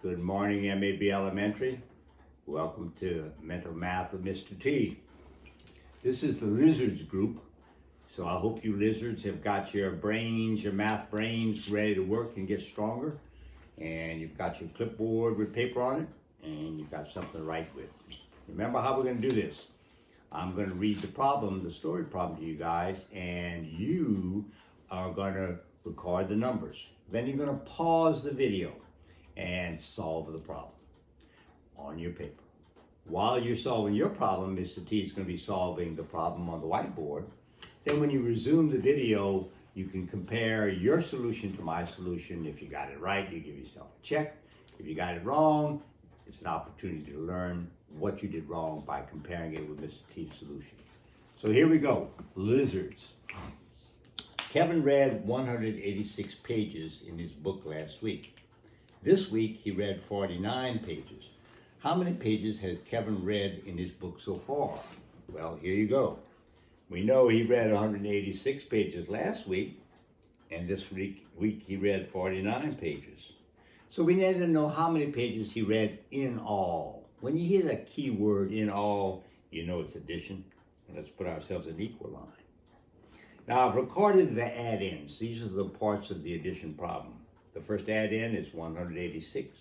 Good morning, MAB Elementary. Welcome to Mental Math with Mr. T. This is the Lizards group, so I hope you lizards have got your brains, your math brains ready to work and get stronger. And you've got your clipboard with paper on it, and you've got something to write with. Remember how we're going to do this. I'm going to read the problem, the story problem to you guys, and you are going to record the numbers. Then you're going to pause the video and solve the problem on your paper. While you're solving your problem, Mr. T is going to be solving the problem on the whiteboard. Then when you resume the video, you can compare your solution to my solution. If you got it right, you give yourself a check. If you got it wrong, it's an opportunity to learn what you did wrong by comparing it with Mr. T's solution. So here we go, lizards. Kevin read 186 pages in his book last week. This week, he read 49 pages. How many pages has Kevin read in his book so far? Well, here you go. We know he read 186 pages last week, and this week he read 49 pages. So we need to know how many pages he read in all. When you hear that key word, in all, you know it's addition. Let's put ourselves an equal line. Now, I've recorded the add-ins. These are the parts of the addition problem. The first add-in is 186.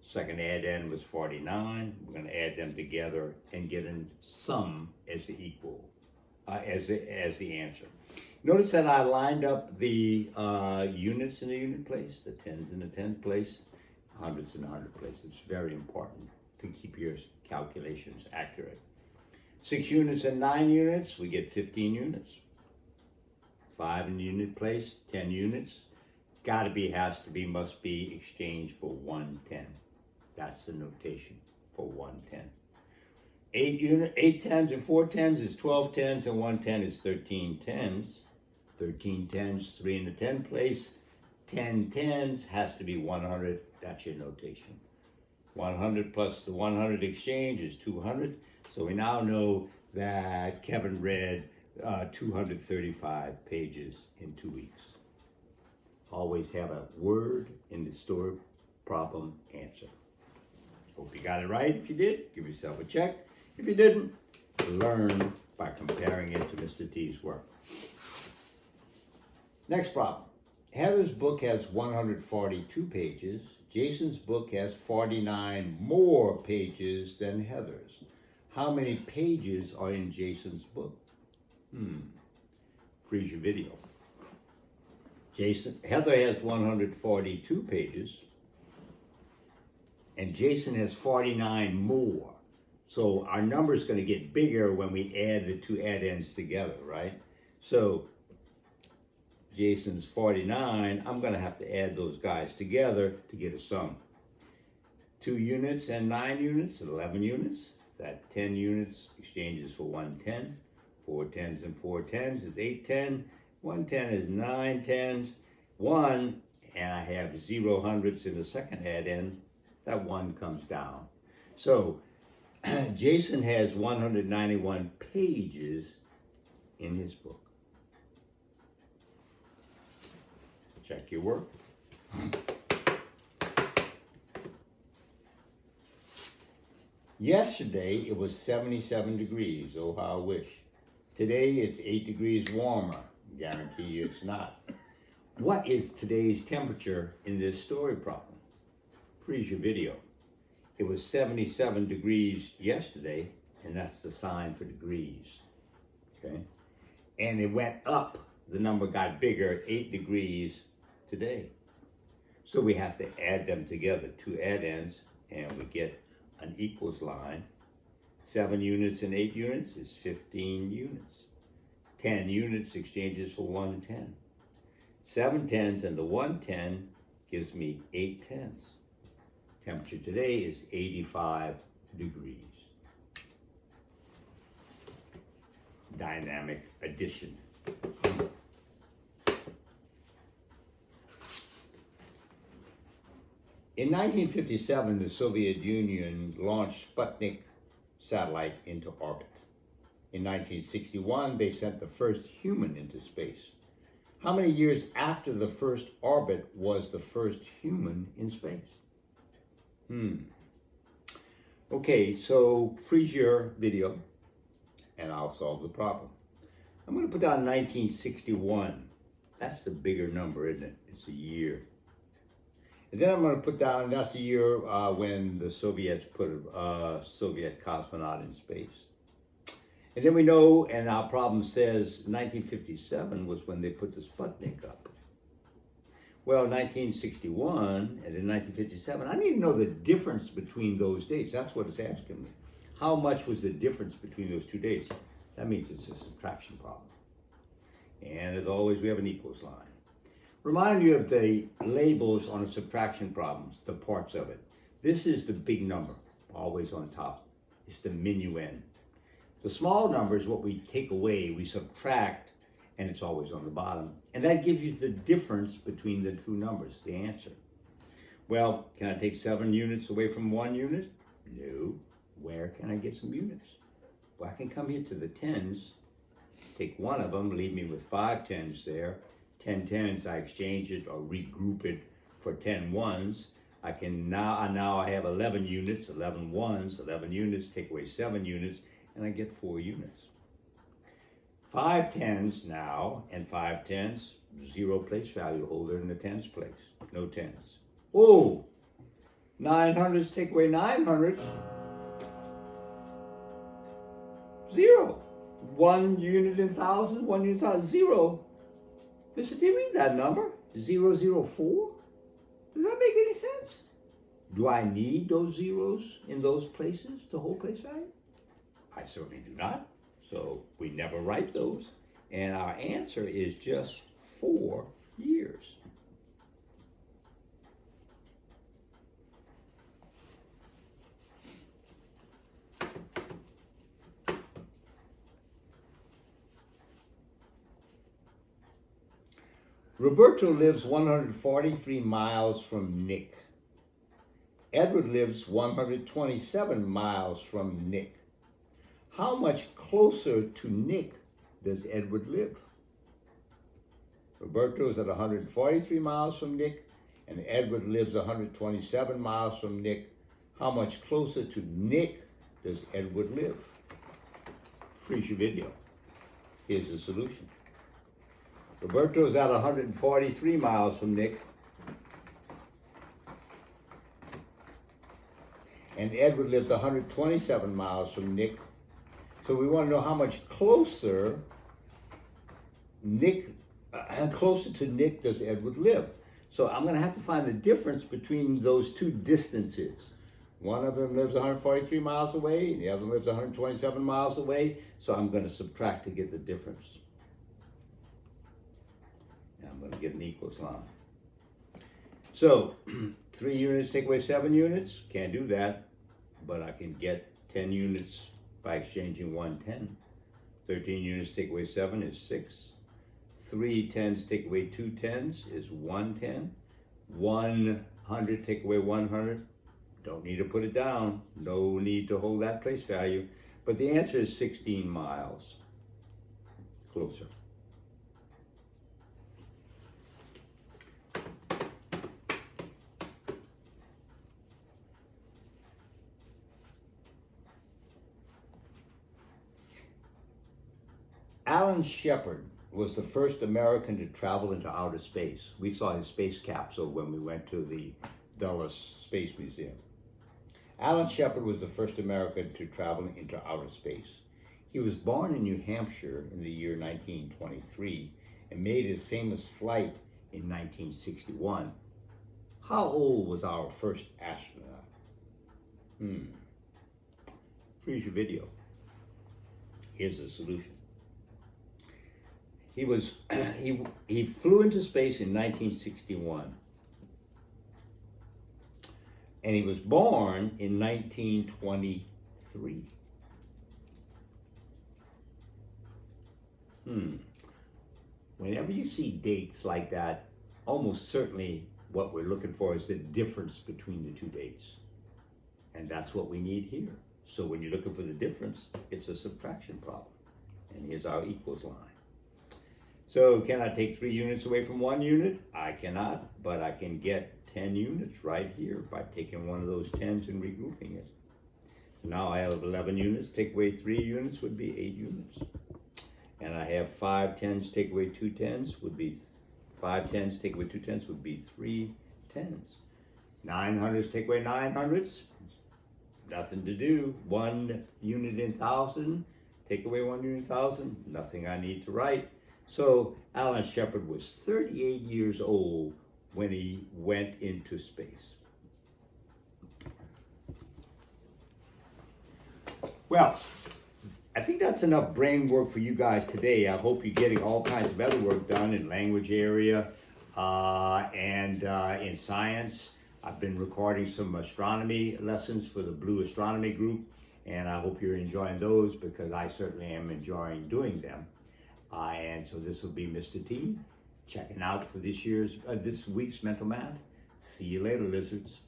Second add-in was 49. We're going to add them together and get a sum as the equal, as the answer. Notice that I lined up the units in the unit place, the tens in the tenth place, hundreds in the hundred place. It's very important to keep your calculations accurate. 6 units and 9 units, we get 15 units. 5 in the unit place, 10 units. Gotta be, has to be, must be exchanged for 110. That's the notation for 110. 8 tens and 4 tens is 12 tens, and 1 10 is 13 tens. 13 tens, 3 in the 10 place. 10 tens has to be 100. That's your notation. 100 plus the 100 exchange is 200. So we now know that Kevin read 235 pages in 2 weeks. Always have a word in the story problem answer. Hope you got it right. If you did, give yourself a check. If you didn't, learn by comparing it to Mr. T's work. Next problem. Heather's book has 142 pages. Jason's book has 49 more pages than Heather's. How many pages are in Jason's book? Freeze your video. Heather has 142 pages, and Jason has 49 more. So our number is going to get bigger when we add the two add-ins together, right? So Jason's 49, I'm going to have to add those guys together to get a sum. 2 units and 9 units, 11 units. That 10 units exchanges for 110. 4 tens and 4 tens is 8 10. 1 10 is 9 tens. 1, and I have 0 hundredths in the second add-in. That 1 comes down. So Jason has 191 pages in his book. Check your work. Yesterday it was 77 degrees. Oh, how I wish. Today it's 8 degrees warmer. Guarantee you it's not. What is today's temperature in this story problem? Freeze your video. It was 77 degrees yesterday, and that's the sign for degrees. Okay? And it went up. The number got bigger, 8 degrees today. So we have to add them together, 2 add-ins, and we get an equals line. 7 units and 8 units is 15 units. 10 units exchanges for 110. 7 tens and the 110 gives me 8 tens. Temperature today is 85 degrees. Dynamic addition. In 1957, the Soviet Union launched Sputnik satellite into orbit. In 1961, they sent the first human into space. How many years after the first orbit was the first human in space? Okay, so freeze your video and I'll solve the problem. I'm going to put down 1961. That's the bigger number, isn't it? It's a year. And then I'm going to put down, that's the year when the Soviets put a Soviet cosmonaut in space. And then we know, and our problem says 1957 was when they put the Sputnik up. Well, 1961 and then 1957, I need to know the difference between those dates. That's what it's asking me. How much was the difference between those two dates? That means it's a subtraction problem. And as always, we have an equals line. Remind you of the labels on a subtraction problem, the parts of it. This is the big number, always on top. It's the minuend. The small number is what we take away, we subtract, and it's always on the bottom. And that gives you the difference between the two numbers, the answer. Well, can I take 7 units away from 1 unit? No. Where can I get some units? Well, I can come here to the tens, take one of them, leave me with 5 tens there. 10 tens, I exchange it or regroup it for 10 ones. I can now I have 11 units, 11 ones, 11 units, take away 7 units, and I get 4 units. 5 tens now, and 5 tens, 0 place value holder in the tens place, no tens. Oh, 900s, take away 900s, 0. 1 unit in thousands, 1 unit in thousands, 0. Mr. T, read that number, 004. Does that make any sense? Do I need those zeros in those places to hold place value? I certainly do not. So we never write those. And our answer is just 4 years. Roberto lives 143 miles from Nick. Edward lives 127 miles from Nick. How much closer to Nick does Edward live? Roberto is at 143 miles from Nick, and Edward lives 127 miles from Nick. How much closer to Nick does Edward live? Freeze your video. Here's the solution. Roberto is at 143 miles from Nick, and Edward lives 127 miles from Nick. So we want to know how much closer to Nick does Edward live. So I'm going to have to find the difference between those two distances. One of them lives 143 miles away, and the other lives 127 miles away. So I'm going to subtract to get the difference. And I'm going to get an equals line. So 3 units take away 7 units. Can't do that, but I can get 10 units by exchanging 1 10. 13 units take away 7 is 6. 3 tens take away 2 tens is 1 10. 100 take away 100. Don't need to put it down. No need to hold that place value. But the answer is 16 miles closer. Alan Shepard was the first American to travel into outer space. We saw his space capsule when we went to the Dulles Space Museum. Alan Shepard was the first American to travel into outer space. He was born in New Hampshire in the year 1923 and made his famous flight in 1961. How old was our first astronaut? Freeze your video. Here's the solution. He flew into space in 1961. And he was born in 1923. Whenever you see dates like that, almost certainly what we're looking for is the difference between the two dates. And that's what we need here. So when you're looking for the difference, it's a subtraction problem. And here's our equals line. So can I take 3 units away from 1 unit? I cannot, but I can get 10 units right here by taking one of those 10s and regrouping it. So now I have 11 units, take away 3 units would be 8 units. And I have 5 10s, take away 2 10s would be 5 10s, take away 2 10s would be 3 10s. 900s, take away 900s, nothing to do. 1 unit in 1,000, take away 1 unit in 1,000, nothing I need to write. So Alan Shepard was 38 years old when he went into space. Well, I think that's enough brain work for you guys today. I hope you're getting all kinds of other work done in language area and in science. I've been recording some astronomy lessons for the Blue Astronomy group, and I hope you're enjoying those because I certainly am enjoying doing them. And so this will be Mr. T checking out for this week's Mental Math. See you later, lizards.